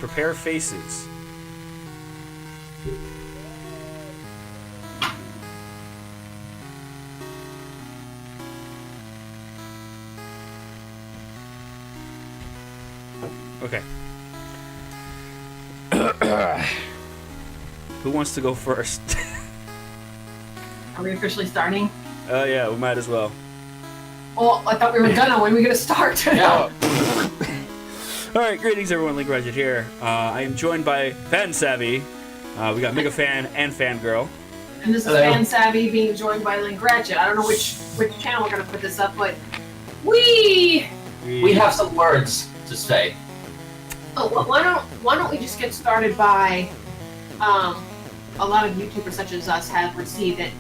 Prepare faces. Okay. Who wants to go first? Are we officially starting? Yeah, we might as well. Oh, I thought we were gonna. When are we gonna start? Yeah. Alright, greetings everyone, Link Ratchet here. I am joined by Fan Savvy. We got Mega Fan and Fangirl. And this is Fan Savvy being joined by Link Ratchet. I don't know which channel we're gonna put this up, but we have some words to say. Oh, well, why don't we just get started by a lot of YouTubers such as us have received it.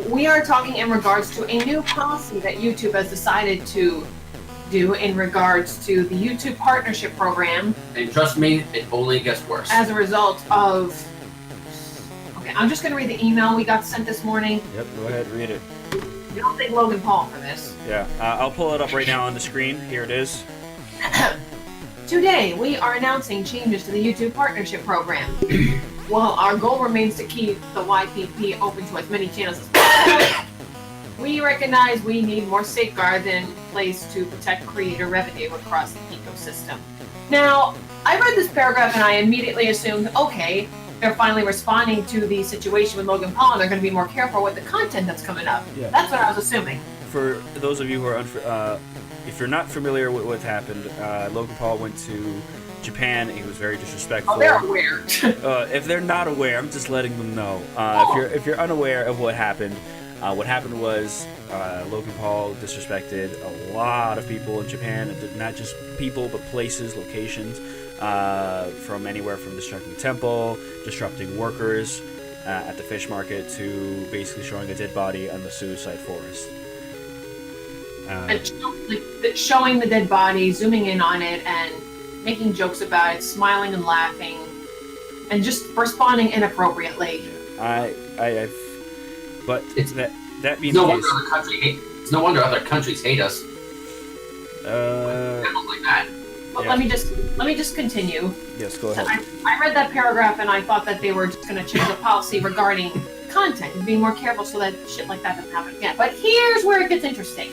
We are talking in regards to a new policy that YouTube has decided to do in regards to the YouTube partnership program. And trust me, it only gets worse. As a result of... Okay, I'm just going to read the email we got sent this morning. Yep, go ahead, read it. You don't thank Logan Paul for this. Yeah, I'll pull it up right now on the screen. Here it is. Today, we are announcing changes to the YouTube partnership program. While our goal remains to keep the YPP open to as many channels as possible, we recognize we need more safeguards in place to protect creator revenue across the ecosystem. Now, I read this paragraph and I immediately assumed, okay, they're finally responding to the situation with Logan Paul and they're going to be more careful with the content that's coming up. Yeah. That's what I was assuming. For those of you who are if you're not familiar with what happened, Logan Paul went to Japan. He was very disrespectful. Oh, they're aware. If they're not aware, I'm just letting them know. If you're unaware of what happened was Logan Paul disrespected a lot of people in Japan. Not just people, but places, locations, from anywhere from disrupting the temple, disrupting workers at the fish market, to basically showing a dead body on the suicide forest. And showing the dead body, zooming in on it, and making jokes about it, smiling and laughing, and just responding inappropriately. But it's that being no the wonder case, other country hate. It's no wonder other countries hate us. Like that. But yeah. let me just continue. Yes, go ahead. I read that paragraph and I thought that they were just going to change the policy regarding content and be more careful so that shit like that doesn't happen again. But here's where it gets interesting.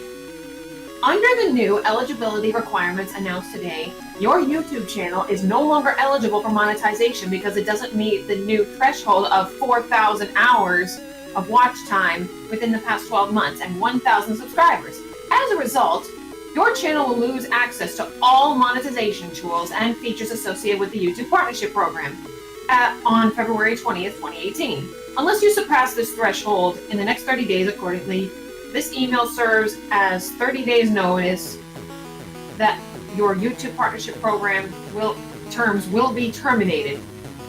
Under the new eligibility requirements announced today, your YouTube channel is no longer eligible for monetization because it doesn't meet the new threshold of 4,000 hours of watch time within the past 12 months and 1,000 subscribers. As a result, your channel will lose access to all monetization tools and features associated with the YouTube Partnership Program on February 20th, 2018. Unless you surpass this threshold in the next 30 days accordingly, this email serves as 30 days notice that your YouTube Partnership Program terms will be terminated.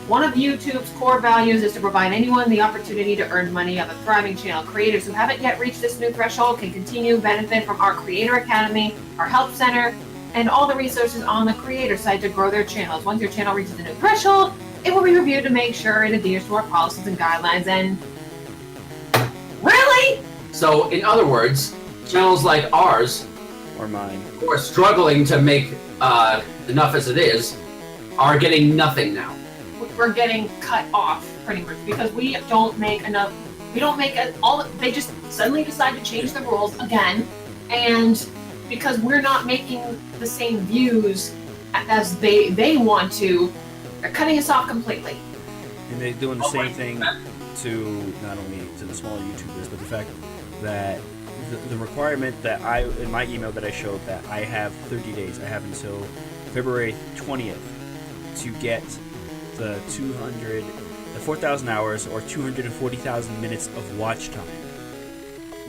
One of YouTube's core values is to provide anyone the opportunity to earn money of a thriving channel. Creators who haven't yet reached this new threshold can continue to benefit from our Creator Academy, our Help Center, and all the resources on the creator site to grow their channels. Once your channel reaches the new threshold, it will be reviewed to make sure it adheres to our policies and guidelines. And really? So, in other words, channels like ours, or mine, who are struggling to make enough as it is, are getting nothing now. We're getting cut off pretty much because we don't make enough. We don't make they just suddenly decide to change the rules again, and because we're not making the same views as they want to, they're cutting us off completely. And they're doing the same thing to not only to the smaller YouTubers, but the fact that the requirement that in my email that I showed that I have 30 days, I have until February 20th to get the 4,000 hours or 240,000 minutes of watch time,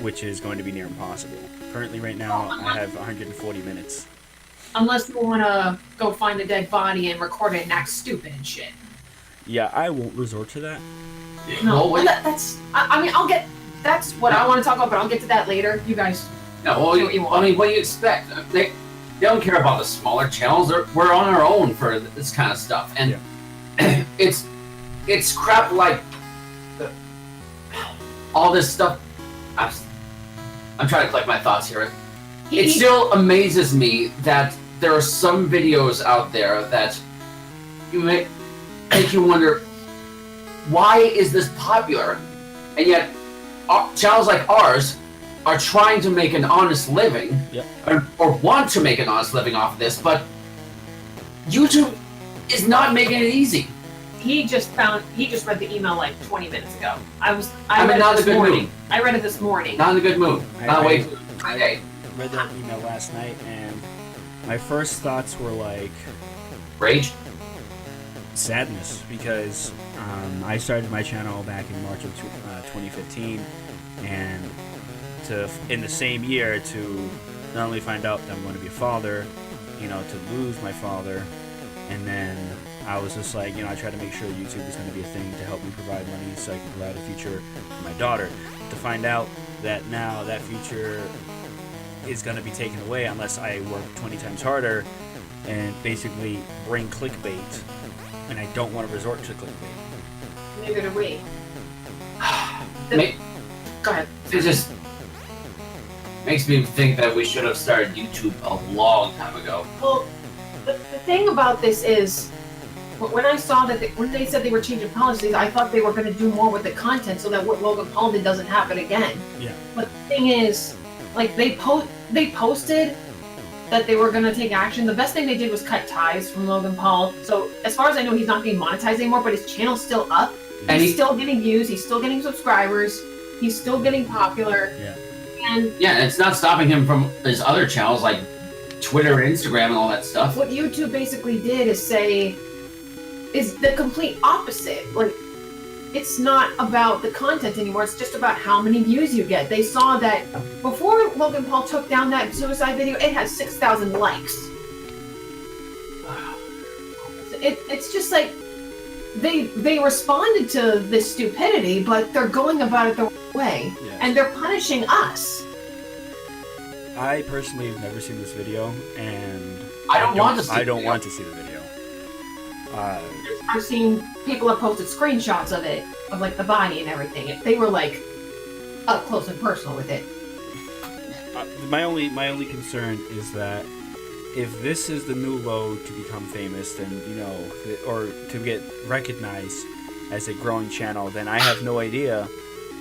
which is going to be near impossible. Currently, right now, I have 140 minutes. Unless you want to go find a dead body and record it and act stupid and shit. Yeah, I won't resort to that. No, well, that's. I mean, that's what I want to talk about, but I'll get to that later. You guys. No, well, do what you want. I mean, what do you expect? They don't care about the smaller channels. We're on our own for this kind of stuff, and. Yeah. It's crap like all this stuff. I'm trying to collect my thoughts here. It still amazes me that there are some videos out there that make you wonder, why is this popular? And yet, channels like ours are trying to make an honest living, Yep. or want to make an honest living off of this, but YouTube is not making it easy. He just read the email like 20 minutes ago. I'm read not it in a this good morning. mood. I read it this morning. Not in a good mood. Not wait for I Friday. read that email last night, and my first thoughts were like Rage? sadness, because I started my channel back in March of 2015, and in the same year to not only find out that I'm going to be a father, to lose my father, and then I was just like, I try to make sure YouTube is going to be a thing to help me provide money so I can provide a future for my daughter. To find out that now that future is going to be taken away unless I work 20 times harder and basically bring clickbait, and I don't want to resort to clickbait. Neither do we. Go ahead. It just makes me think that we should have started YouTube a long time ago. Well, the thing about this is, when I saw that when they said they were changing policies, I thought they were going to do more with the content so that what Logan Paul did doesn't happen again. Yeah. But the thing is, like they posted that they were going to take action. The best thing they did was cut ties from Logan Paul. So as far as I know, he's not being monetized anymore, but his channel's still up. And He's still getting views. He's still getting subscribers. He's still getting popular. Yeah. And yeah, it's not stopping him from his other channels like Twitter and Instagram and all that stuff. what YouTube basically did is the complete opposite. Like, it's not about the content anymore. It's just about how many views you get. They saw that before Logan Paul took down that suicide video, it had 6,000 likes. It's just like they responded to this stupidity, but they're going about it the wrong way, Yes. and they're punishing us. I personally have never seen this video, and I don't want to see I the don't video. want to see the video. I've seen people have posted screenshots of it, of like the body and everything. They were like up close and personal with it. My only concern is that if this is the new low to become famous, then or to get recognized as a growing channel, then I have no idea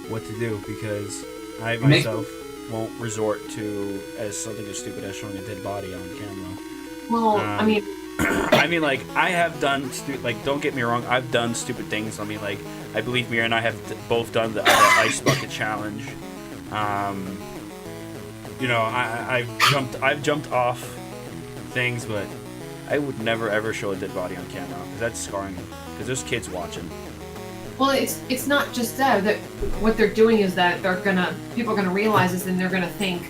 what to do, because I myself won't resort to something as stupid as showing a dead body on camera. Well, I mean, like, I have done don't get me wrong, I've done stupid things. I mean, like, I believe Mira and I have both done the ice bucket challenge. I've jumped off things, but I would never ever show a dead body on camera, because that's scarring me, because there's kids watching. well, it's not just that. That what they're doing is that people are gonna realize this, and they're gonna think,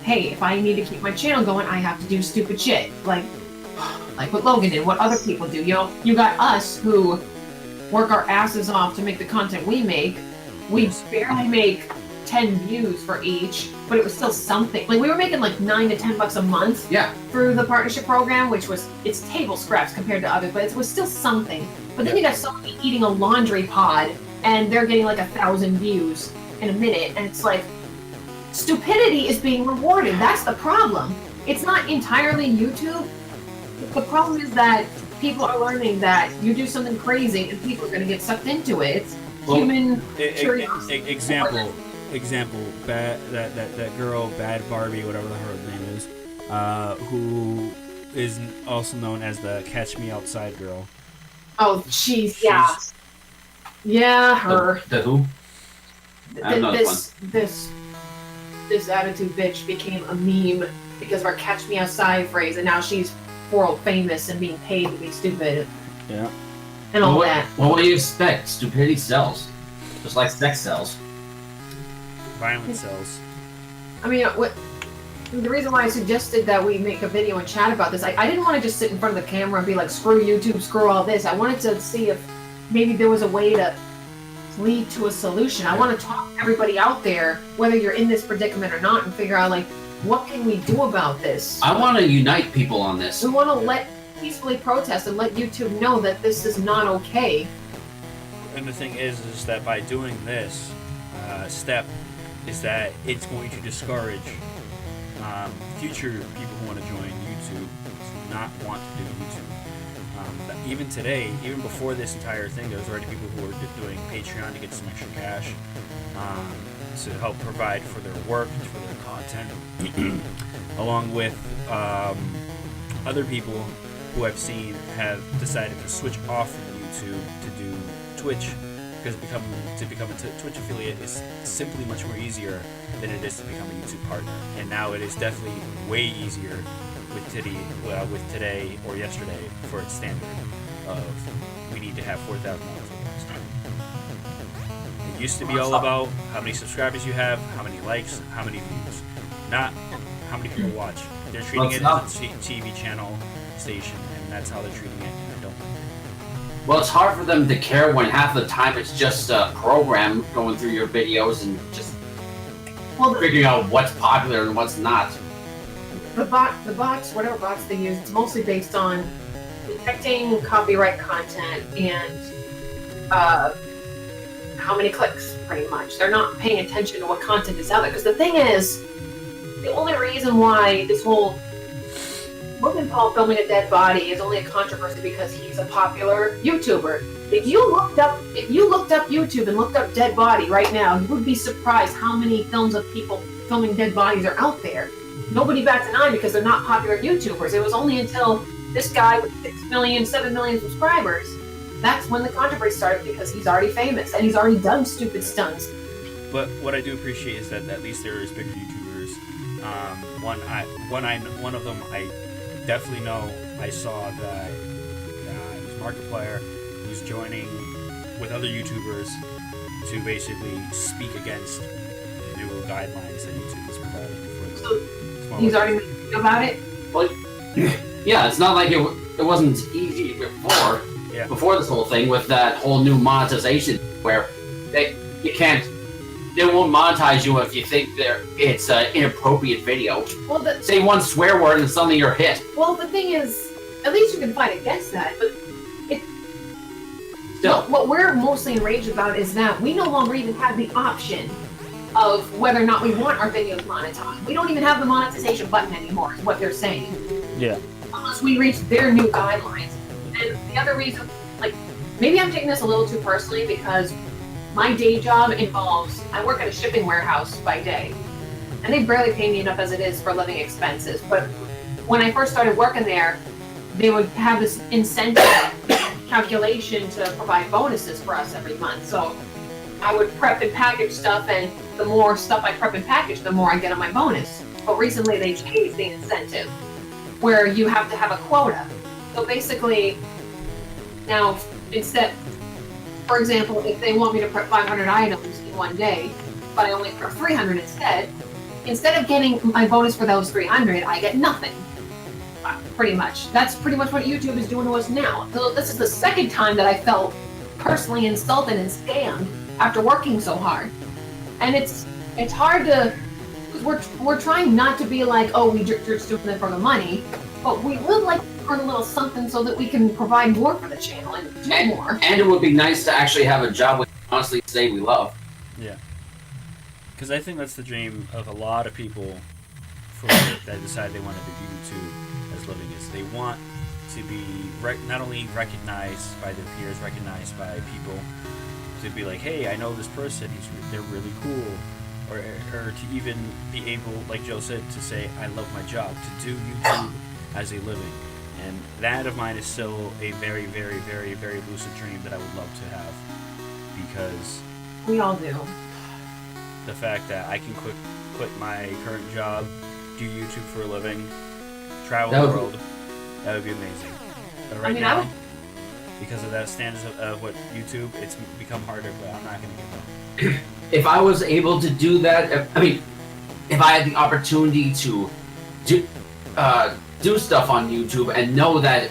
hey, if I need to keep my channel going, I have to do stupid shit, like what Logan did, what other people do. You got us who work our asses off to make the content we make. We barely make 10 views for each, but it was still something. Like, we were making like $9 to $10 a month Yeah. through the partnership program, which was, it's table scraps compared to others, but it was still something. But then you got somebody eating a laundry pod, and they're getting like 1,000 views in a minute, and it's like, stupidity is being rewarded. That's the problem. It's not entirely YouTube. The problem is that people are learning that you do something crazy and people are going to get sucked into it. It's human curiosity. Example, that girl, Bad Barbie, whatever her name is, who is also known as the Catch Me Outside girl. Oh, yeah. Yeah, her. The who? This attitude bitch became a meme because of our "catch me outside" phrase, and now she's world famous and being paid to be stupid. Yeah. And all that. Well, what do you expect? Stupidity sells, just like sex sells. Violence sells. I mean, the reason why I suggested that we make a video and chat about this, I didn't want to just sit in front of the camera and be like, screw YouTube, screw all this. I wanted to see if maybe there was a way to lead to a solution. I want to talk to everybody out there, whether you're in this predicament or not, and figure out, like, what can we do about this? I want to unite people on this. We want to peacefully protest and let YouTube know that this is not okay. And the thing is that by doing this step, is that it's going to discourage future people who want to join YouTube to not want to do YouTube. even today, even before this entire thing, there was already people who were doing Patreon to get some extra cash to help provide for their work, for their content, along with other people who I've seen have decided to switch off from YouTube to do Twitch, because to become a Twitch affiliate is simply much more easier than it is to become a YouTube partner. And now it is definitely way easier with today or yesterday for its standard of we need to have 4,000 followers. It used to be all about how many subscribers you have, how many likes, how many views, not how many people watch. They're treating it as a TV channel station, and that's how they're treating it, and I don't. Well, it's hard for them to care when half the time it's just a program going through your videos and just figuring out what's popular and what's not. The bots, whatever bots they use, it's mostly based on detecting copyright content and how many clicks, pretty much. They're not paying attention to what content is out there. Because the thing is, the only reason why this whole Logan Paul filming a dead body is only a controversy because he's a popular YouTuber. If you looked up YouTube and looked up dead body right now, you would be surprised how many films of people filming dead bodies are out there. Nobody bats an eye because they're not popular YouTubers. It was only until this guy with 6 million, 7 million subscribers, that's when the controversy started, because he's already famous and he's already done stupid stunts. But what I do appreciate is that at least there is bigger YouTubers. One of them I definitely know. I saw that it was Markiplier who's joining with other YouTubers to basically speak against the new guidelines that YouTube is providing for the He's already thinking about it? Well, yeah, it's not like it wasn't easy before. Yeah. Before this whole thing with that whole new monetization where they won't monetize you if you think it's an inappropriate video. Well, say one swear word and suddenly you're hit. Well, the thing is, at least you can fight against that, but still, what we're mostly enraged about is that we no longer even have the option of whether or not we want our videos monetized. We don't even have the monetization button anymore, is what they're saying. Yeah. Unless we reach their new guidelines. And the other reason, like, maybe I'm taking this a little too personally because my day job involves, I work at a shipping warehouse by day, and they barely pay me enough as it is for living expenses. But when I first started working there, they would have this incentive calculation to provide bonuses for us every month. So I would prep and package stuff, and the more stuff I prep and package, the more I get on my bonus. But recently they changed the incentive, where you have to have a quota. So basically, now instead, for example, if they want me to prep 500 items in one day, but I only prep 300 instead of getting my bonus for those 300, I get nothing. Pretty much. That's pretty much what YouTube is doing to us now. So this is the second time that I felt personally insulted and scammed after working so hard. And it's hard to, we're trying not to be like, oh, we're just doing it for the money, but we would like to earn a little something so that we can provide more for the channel and do more. And it would be nice to actually have a job we honestly say we love. Yeah. Because I think that's the dream of a lot of people that decide they want to do YouTube as living, is they want to be not only recognized by their peers, recognized by people, to be like, hey, I know this person, they're really cool, or to even be able, like Joe said, to say, I love my job, to do YouTube as a living. And that of mine is still a very, very, very, very lucid dream that I would love to have, because we all do. The fact that I can quit my current job, do YouTube for a living, travel the world, that would be amazing. But right now, because of that standards of what YouTube, it's become harder, but I'm not going to give up. If I was able to do that, if I had the opportunity to do stuff on YouTube and know that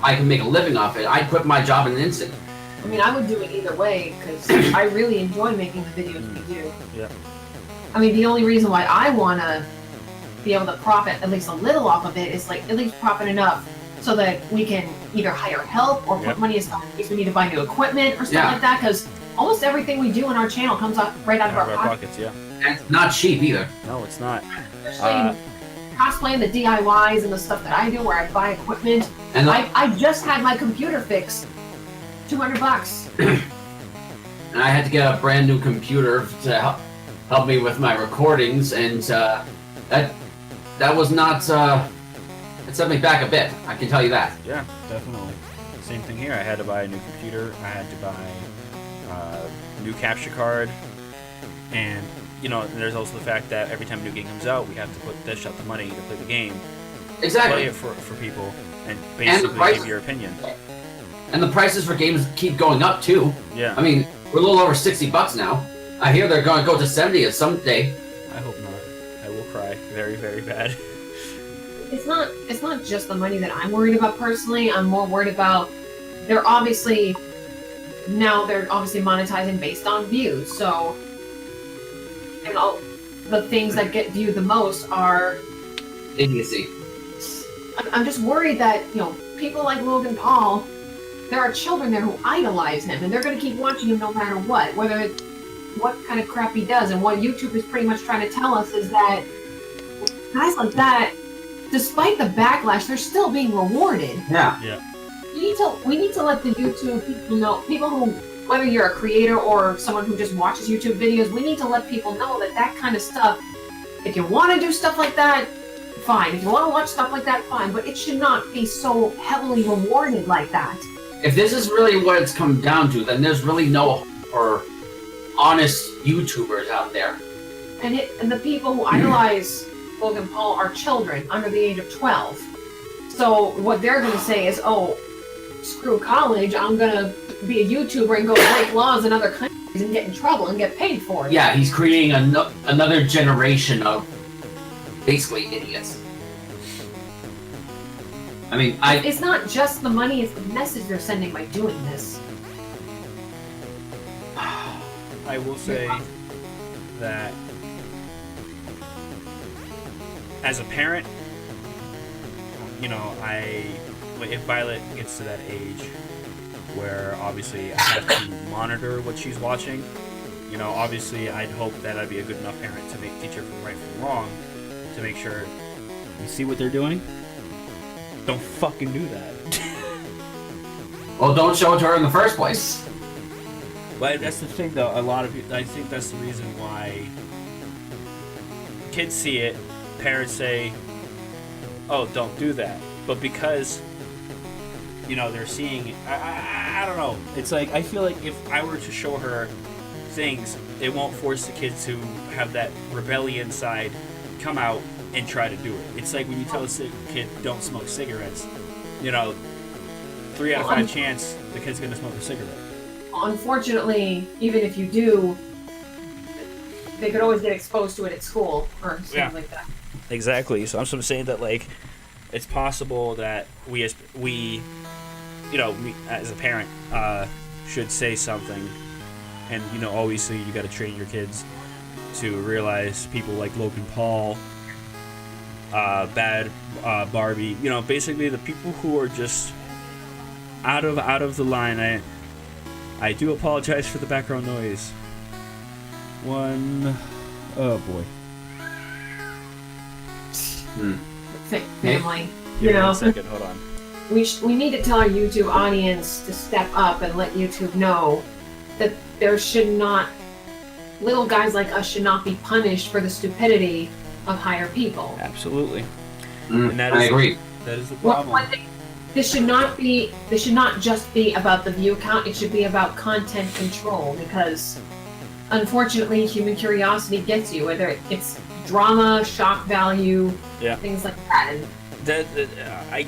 I can make a living off it, I'd quit my job in an instant. I mean, I would do it either way, because I really enjoy making the videos we do. Yeah. I mean, the only reason why I want to be able to profit at least a little off of it is, like, at least profit enough so that we can either hire help or put money aside in case we need to buy new equipment or something like that, because almost everything we do on our channel comes right out of our pockets. Yeah. And it's not cheap either. No, it's not. cosplay and the DIYs and the stuff that I do, where I buy equipment. And I just had my computer fixed. $200. and I had to get a brand new computer to help me with my recordings, and that was not. It set me back a bit. I can tell you that. Yeah, definitely. Same thing here. I had to buy a new computer. I had to buy a new capture card, and there's also the fact that every time a new game comes out, we have to dish out the money to play the game, Exactly. play it for people, and basically give your opinion. And the prices for games keep going up too. Yeah. I mean, we're a little over $60 now. I hear they're going to go to 70 someday. I hope not. I will cry very, very bad. It's not just the money that I'm worried about personally. I'm more worried about they're obviously monetizing based on views. So, the things that get viewed the most are Idiocy. I'm just worried that people like Logan Paul, there are children there who idolize him, and they're going to keep watching him no matter what, whether it's what kind of crap he does. And what YouTube is pretty much trying to tell us is that guys like that, despite the backlash, they're still being rewarded. Yeah. Yeah. We need to let the YouTube people know, people who, whether you're a creator or someone who just watches YouTube videos, we need to let people know that kind of stuff, if you want to do stuff like that, fine. If you want to watch stuff like that, fine. But it should not be so heavily rewarded like that. If this is really what it's come down to, then there's really no hope for honest YouTubers out there. And the people who idolize Logan Paul are children under the age of 12. So what they're going to say is, oh, screw college, I'm going to be a YouTuber and go break laws in other countries and get in trouble and get paid for it. Yeah, he's creating another generation of basically idiots. I mean, It's not just the money, it's the message they're sending by doing this. I will say that as a parent, if Violet gets to that age where obviously I have to monitor what she's watching, obviously I'd hope that I'd be a good enough parent to teach her from right from wrong, to make sure you see what they're doing. Don't fucking do that. well, don't show it to her in the first place. But that's the thing, though. I think that's the reason why kids see it, parents say, "Oh, don't do that." But because they're seeing it, I don't know. It's like I feel like if I were to show her things, it won't force the kids to have that rebellion side come out and try to do it. It's like when you tell a kid don't smoke cigarettes, 3 out of 5 chance the kid's gonna smoke a cigarette. Unfortunately, even if you do, they could always get exposed to it at school or things like that. Exactly. So I'm saying that it's possible that we as a parent should say something, and obviously you got to train your kids to realize people like Logan Paul, bad Barbie, basically the people who are just out of the line. I do apologize for the background noise. Oh boy. Family. Give me 1 second, hold on. We need to tell our YouTube audience to step up and let YouTube know that there should not, little guys like us should not be punished for the stupidity of higher people. Absolutely. And I agree. That is the problem. This should not just be about the view count, it should be about content control, because unfortunately human curiosity gets you, whether it's drama, shock value, things like that. And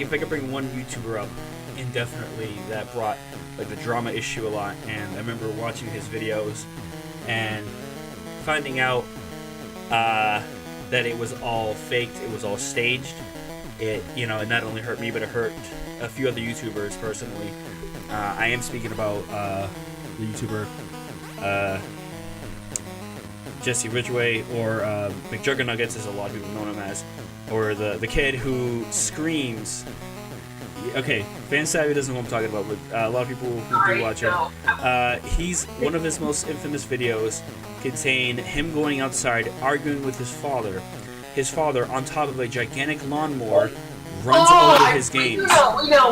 if I could bring one YouTuber up indefinitely that brought the drama issue a lot, and I remember watching his videos and finding out that it was all faked, it was all staged. It not only hurt me, but it hurt a few other YouTubers personally. I am speaking about the YouTuber Jesse Ridgway, or McJuggernuggets, as a lot of people know him as, or the kid who screams. Okay, Fan Savvy doesn't know what I'm talking about, but a lot of people who do watch it. He's one of his most infamous videos contain him going outside arguing with his father. his father on top of a gigantic lawnmower runs over his games.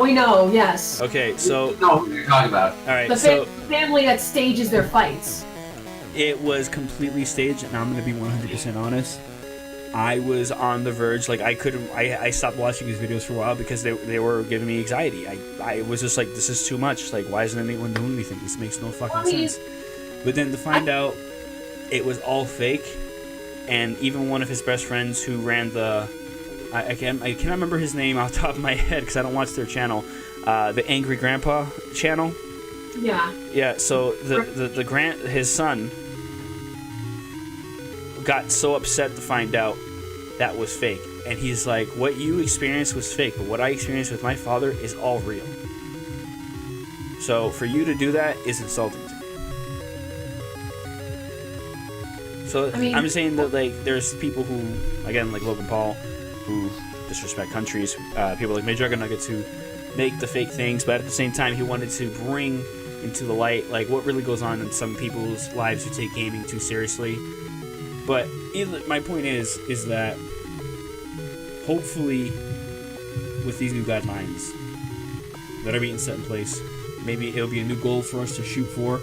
We know, yes. Okay, so... You know who you're talking about. Alright, The so... family that stages their fights. It was completely staged, and I'm going to be 100% honest. I was on the verge, like, I stopped watching his videos for a while because they were giving me anxiety. I was just like, this is too much. Like, why isn't anyone doing anything? This makes no fucking sense. But then to find out it was all fake, and even one of his best friends who ran the... I can't remember his name off the top of my head because I don't watch their channel. The Angry Grandpa channel. Yeah. Yeah, so his son got so upset to find out that was fake, and he's like, what you experienced was fake, but what I experienced with my father is all real. So for you to do that is insulting to me. So I mean, I'm saying that, like, there's people who, again, like Logan Paul, who disrespect countries, people like Major Nuggets who make the fake things, but at the same time he wanted to bring into the light like what really goes on in some people's lives who take gaming too seriously. But my point is that hopefully with these new guidelines that are being set in place, maybe it'll be a new goal for us to shoot for,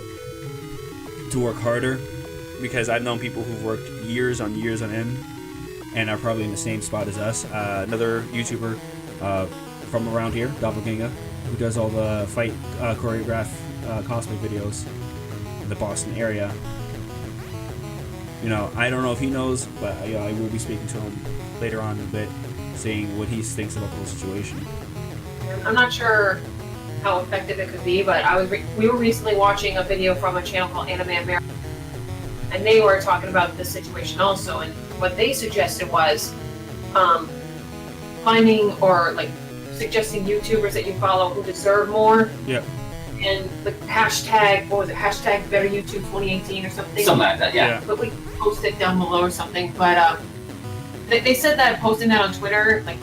to work harder, because I've known people who've worked years on end and are probably in the same spot as us. Another YouTuber from around here, Doppelganger, who does all the fight choreograph cosplay videos in the Boston area. You know, I don't know if he knows, but I will be speaking to him later on in a bit, seeing what he thinks about the whole situation. I'm not sure how effective it could be, but we were recently watching a video from a channel called Anime America, and they were talking about this situation also, and what they suggested was finding or like suggesting YouTubers that you follow who deserve more. Yeah. And the hashtag, what was it, hashtag Better YouTube 2018 or something? Something like that, yeah. But we can post it down below or something. But they said that posting that on Twitter, like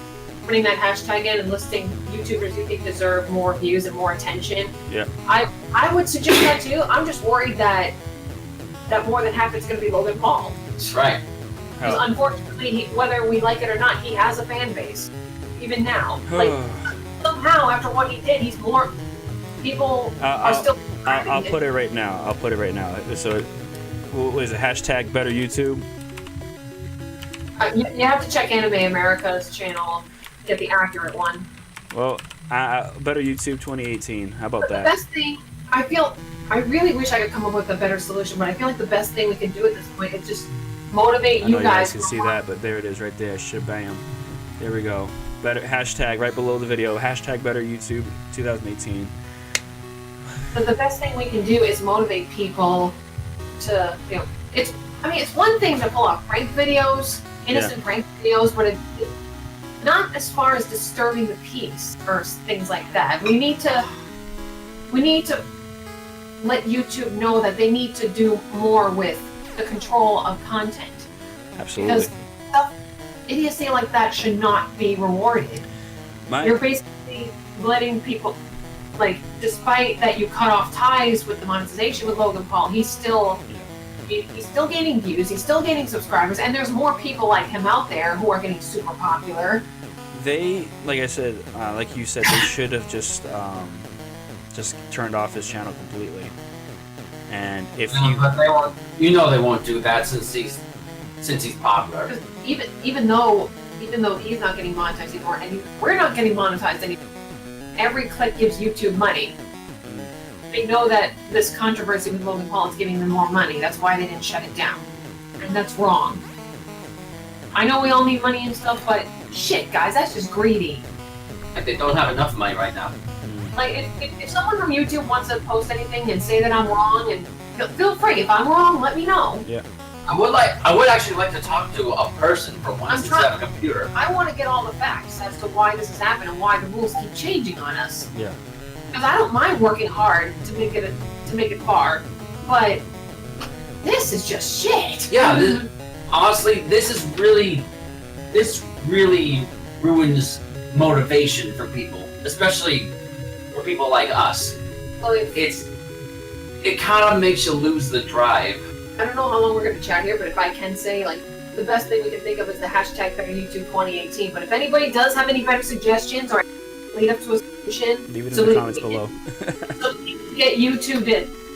putting that hashtag in and listing YouTubers you think deserve more views and more attention. Yeah. I would suggest that too. I'm just worried that more than half it's going to be Logan Paul. That's right. Because unfortunately, whether we like it or not, he has a fan base. Even now. Like, somehow, after what he did, he's more... People are still... I'll put it right now. So, what is it? Hashtag Better YouTube? You have to check Anime America's channel, get the accurate one. Well, Better YouTube 2018. How about but that? The best thing, I really wish I could come up with a better solution, but I feel like the best thing we can do at this point is just motivate you guys. Can see that, but there it is right there. Shabam. There we go. Better hashtag right below the video. Hashtag Better YouTube 2018. But the best thing we can do is motivate people to, you know, it's one thing to pull off prank videos, innocent prank videos, but not as far as disturbing the peace or things like that. We need to let YouTube know that they need to do more with the control of content. Absolutely. Because idiocy like that should not be rewarded. You're basically letting people, like, despite that you cut off ties with the monetization with Logan Paul, he's still gaining views, he's still gaining subscribers, and there's more people like him out there who are getting super popular. They, like I said, like you said, they should have just turned off his channel completely. And if but they won't, they won't do that since he's popular. Even though he's not getting monetized anymore, and we're not getting monetized anymore, every click gives YouTube money. They know that this controversy with Logan Paul is giving them more money. That's why they didn't shut it down, and that's wrong. I know we all need money and stuff, but shit, guys, that's just greedy. Like, they don't have enough money right now. Like, if someone from YouTube wants to post anything and say that I'm wrong, and feel free. If I'm wrong, let me know. Yeah. I would actually like to talk to a person for once instead of a computer. I want to get all the facts as to why this has happened and why the rules keep changing on us. Yeah. Because I don't mind working hard to make it far, but this is just shit. Yeah. Honestly, this really ruins motivation for people, especially for people like us. Well, it kind of makes you lose the drive. I don't know how long we're going to chat here, but if I can say, like, the best thing we can think of is the hashtag Better YouTube 2018. But if anybody does have any better suggestions or lead up to a solution, Leave it in the comments below. So we need to get YouTube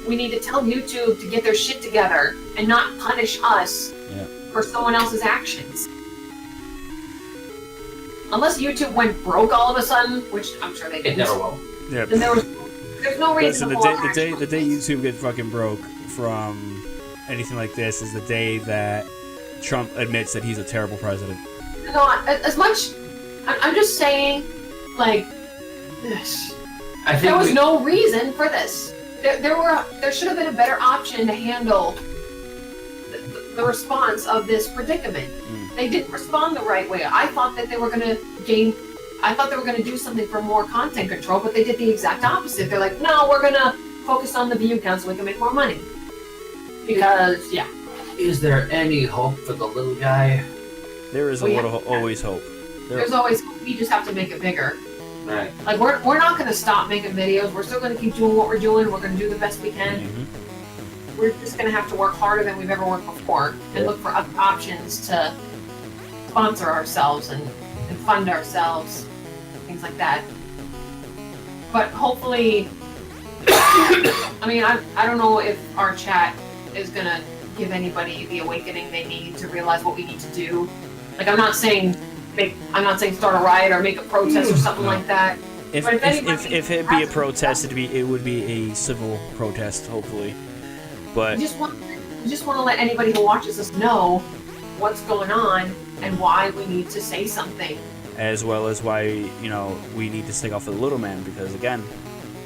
we need to tell YouTube to get their shit together and not punish us for someone else's actions. Unless YouTube went broke all of a sudden, which I'm sure they didn't. It never will. Yeah. Then there's no reason Listen, to the day YouTube gets fucking broke from anything like this is the day that Trump admits that he's a terrible president. No, as much. I'm just saying, like, I think there was no reason for this. There should have been a better option to handle the response of this predicament. They didn't respond the right way. I thought that they were gonna do something for more content control, but they did the exact opposite. They're like, no, we're gonna focus on the view count so we can make more money. Because, yeah. Is there any hope for the little guy? There is always hope. There's always hope. We just have to make it bigger. Right. Like, we're not going to stop making videos. We're still going to keep doing what we're doing. We're going to do the best we can. Mm-hmm. We're just going to have to work harder than we've ever worked before and look for other options to sponsor ourselves and fund ourselves, things like that. But hopefully, I mean, I don't know if our chat is going to give anybody the awakening they need to realize what we need to do. Like, I'm not saying start a riot or make a protest or something like that. If it be a protest, it would be a civil protest, hopefully. But we just want to let anybody who watches us know what's going on and why we need to say something. As well as why, we need to stick off for the little man, because again,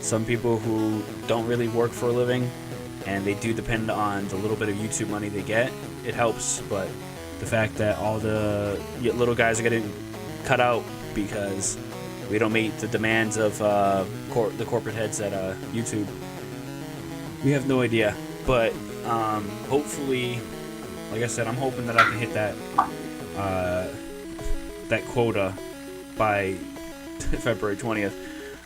some people who don't really work for a living and they do depend on the little bit of YouTube money they get, it helps, but the fact that all the little guys are getting cut out because we don't meet the demands of the corporate heads at YouTube, we have no idea. But hopefully, like I said, I'm hoping that I can hit that quota by February 20th.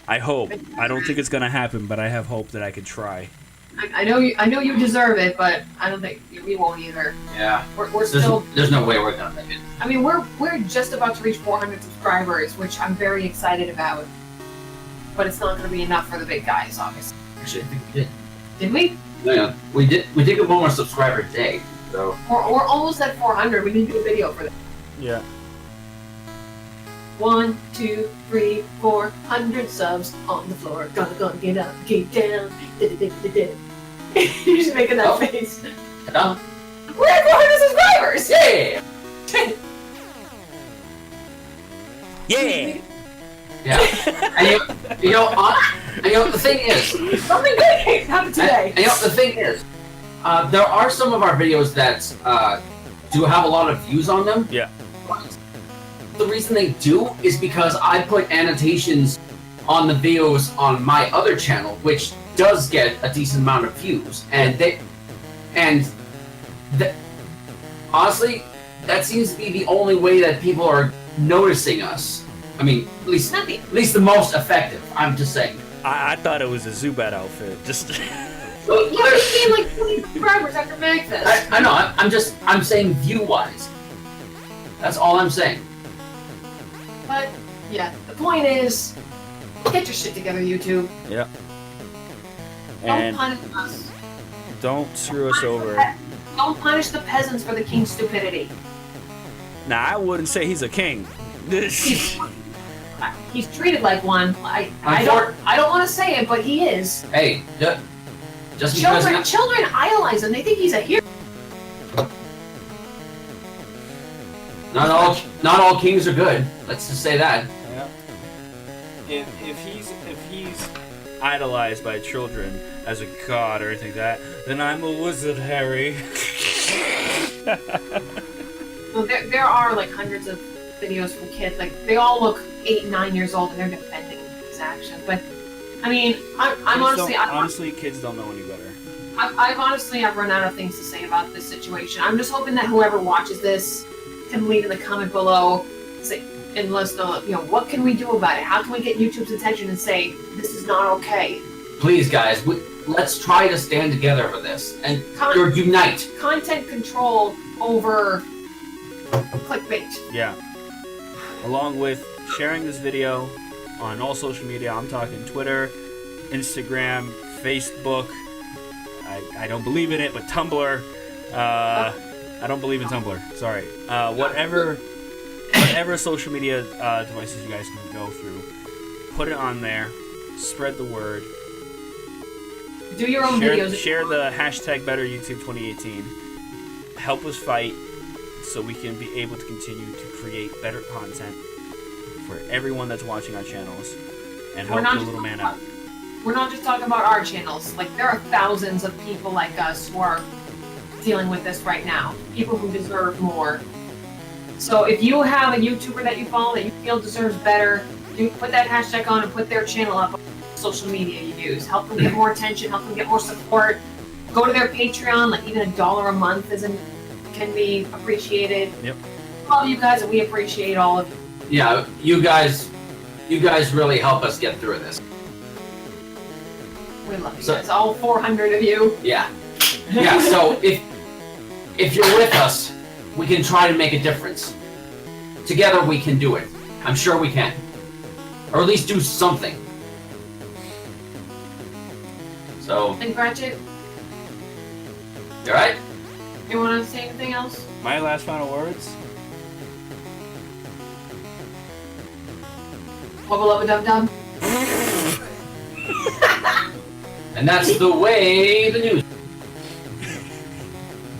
I hope. I don't think it's gonna happen, but I have hope that I can try. I know you deserve it, but I don't think we won't either. Yeah. We're still. There's no way we're gonna make it. I mean, we're just about to reach 400 subscribers, which I'm very excited about. But it's not going to be enough for the big guys, obviously. Actually, I think we did. Did we? Yeah, we did. We did get one more subscriber today, so. We're almost at 400. We need to do a video for that. Yeah. 1, 2, 3, 400 subs on the floor. Gonna get up, get down. You're just making that face. No. We're at 400 subscribers! Yeah. Yeah. Yeah. And you know, the thing is, something good happened today. And the thing is, there are some of our videos that do have a lot of views on them. Yeah. The reason they do is because I put annotations on the videos on my other channel, which does get a decent amount of views, honestly, that seems to be the only way that people are noticing us. I mean, at least the most effective. I'm just saying. I thought it was a Zubat outfit. Just. You gained like 20 subscribers after MagFest. I know. I'm saying view-wise. That's all I'm saying. But yeah, the point is, get your shit together, YouTube. Yeah. Don't punish us. Don't screw us over. Don't punish the peasants for the king's stupidity. Nah, I wouldn't say he's a king. He's treated like one. I don't want to say it, but he is. Hey, just because children idolize him. They think he's a hero. Not all kings are good. Let's just say that. Yeah. If he's idolized by children as a god or anything like that, then I'm a wizard, Harry. Well, there are like hundreds of videos from kids. Like they all look 8, 9 years old, and they're defending his actions. But I mean, honestly, kids don't know any better. I've run out of things to say about this situation. I'm just hoping that whoever watches this can leave in the comment below and let us know, what can we do about it? How can we get YouTube's attention and say this is not okay? Please, guys, let's try to stand together for this and unite. Content control over clickbait. Yeah. Along with sharing this video on all social media. I'm talking Twitter, Instagram, Facebook. I don't believe in it, but Tumblr. I don't believe in Tumblr. Sorry. Whatever social media devices you guys can go through, put it on there. Spread the word. Do your own videos. Share the hashtag #BetterYouTube2018. Help us fight so we can be able to continue to create better content for everyone that's watching our channels and help the little man out. We're not just talking about our channels. Like, there are thousands of people like us who are dealing with this right now. People who deserve more. So if you have a YouTuber that you follow that you feel deserves better, put that hashtag on and put their channel up on social media you use. Help them get more attention, help them get more support. Go to their Patreon, like even $1 a month can be appreciated. Yep. Love you guys and we appreciate all of you. Yeah, you guys really help us get through this. We love you guys, all 400 of you. Yeah. Yeah, so if you're with us, we can try to make a difference. Together we can do it. I'm sure we can. Or at least do something. So, Link Ratchet, you alright? you want to say anything else? My last final words. Wubba lubba dub dub. And that's the way the news.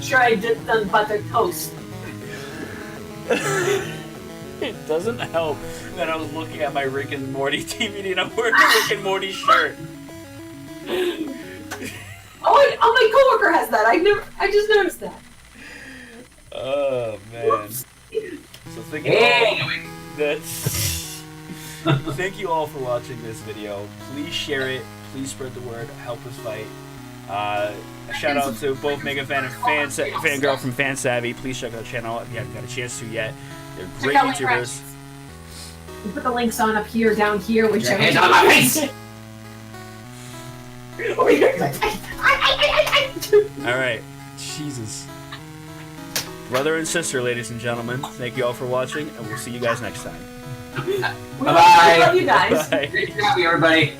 Try dipped on buttered toast. It doesn't help that I was looking at my Rick and Morty DVD and I'm wearing a Rick and Morty shirt. Oh, my coworker has that. I just noticed that. Oh man. Whoops. So thank you all for watching this video. Please share it. Please spread the word. Help us fight. A shout out to both Mega Fan and Fangirl from Fan Savvy. Please check out the channel if you haven't got a chance to yet. They're great YouTubers. We put the links on up here, down here, whichever. Hands on my face! Alright. Jesus. Brother and sister, ladies and gentlemen, thank you all for watching, and we'll see you guys next time. Bye-bye! We love you guys. Bye. Great to have you, everybody.